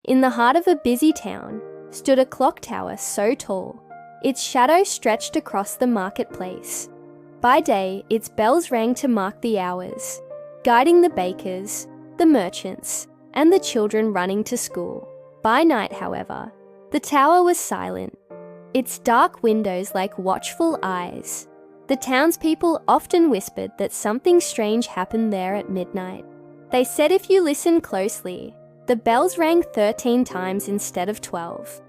In the heart of a busy town stood a clock tower so tall, its shadow stretched across the marketplace. By day, its bells rang to mark the hours, guiding the bakers, the merchants, and the children running to school. By night, however, the tower was silent, its dark windows like watchful eyes. The townspeople often whispered that something strange happened there at midnight. They said if you listened closely, the bells rang 13 times instead of 12.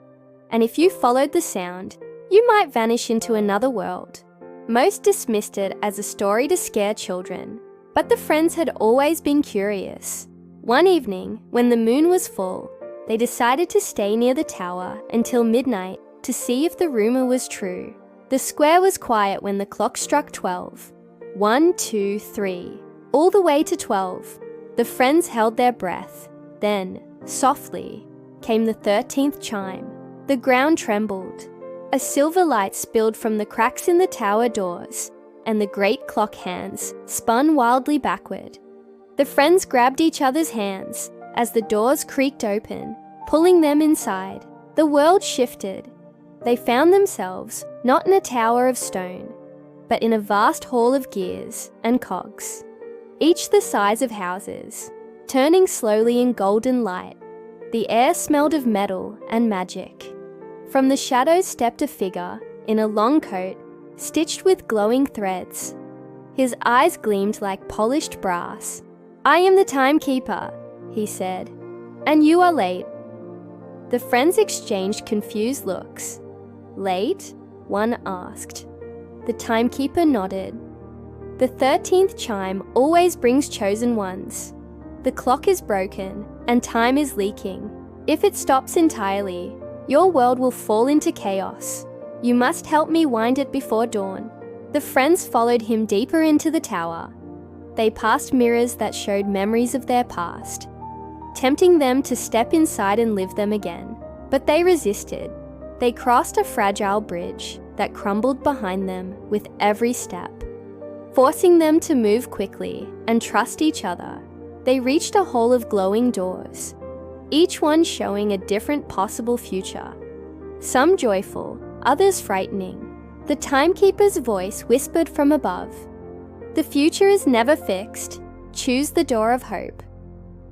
And if you followed the sound, you might vanish into another world. Most dismissed it as a story to scare children, but the friends had always been curious. One evening, when the moon was full, they decided to stay near the tower until midnight to see if the rumor was true. The square was quiet when the clock struck 12. 1, 2, 3, all the way to 12. The friends held their breath. Then, softly, came the 13th chime. The ground trembled. A silver light spilled from the cracks in the tower doors, and the great clock hands spun wildly backward. The friends grabbed each other's hands as the doors creaked open, pulling them inside. The world shifted. They found themselves not in a tower of stone, but in a vast hall of gears and cogs, each the size of houses, turning slowly in golden light. The air smelled of metal and magic. From the shadows stepped a figure in a long coat stitched with glowing threads. His eyes gleamed like polished brass. "I am the timekeeper," he said, "and you are late." The friends exchanged confused looks. "Late?" one asked. The timekeeper nodded. "The 13th chime always brings chosen ones. The clock is broken and time is leaking. If it stops entirely, your world will fall into chaos. You must help me wind it before dawn." The friends followed him deeper into the tower. They passed mirrors that showed memories of their past, tempting them to step inside and live them again. But they resisted. They crossed a fragile bridge that crumbled behind them with every step, forcing them to move quickly and trust each other. They reached a hall of glowing doors, each one showing a different possible future. Some joyful, others frightening. The timekeeper's voice whispered from above, "The future is never fixed. Choose the door of hope."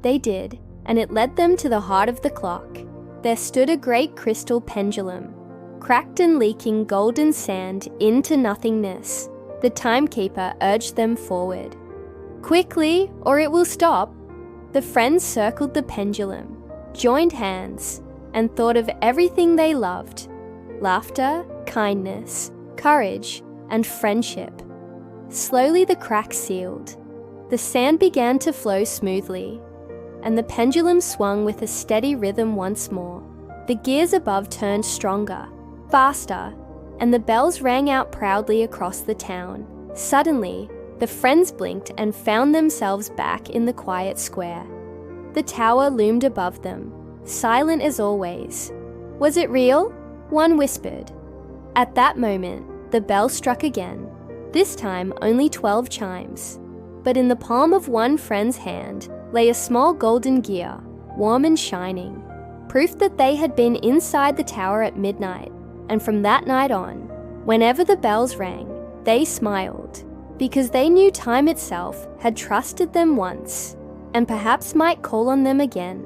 They did, and it led them to the heart of the clock. There stood a great crystal pendulum, cracked and leaking golden sand into nothingness. The timekeeper urged them forward. "Quickly, or it will stop." The friends circled the pendulum, joined hands, and thought of everything they loved: laughter, kindness, courage, and friendship. Slowly the crack sealed. The sand began to flow smoothly, and the pendulum swung with a steady rhythm once more. The gears above turned stronger, faster, and the bells rang out proudly across the town. Suddenly, the friends blinked and found themselves back in the quiet square. The tower loomed above them, silent as always. "Was it real?" one whispered. At that moment, the bell struck again, this time only 12 chimes. But in the palm of one friend's hand lay a small golden gear, warm and shining, proof that they had been inside the tower at midnight. And from that night on, whenever the bells rang, they smiled, because they knew time itself had trusted them once, and perhaps might call on them again.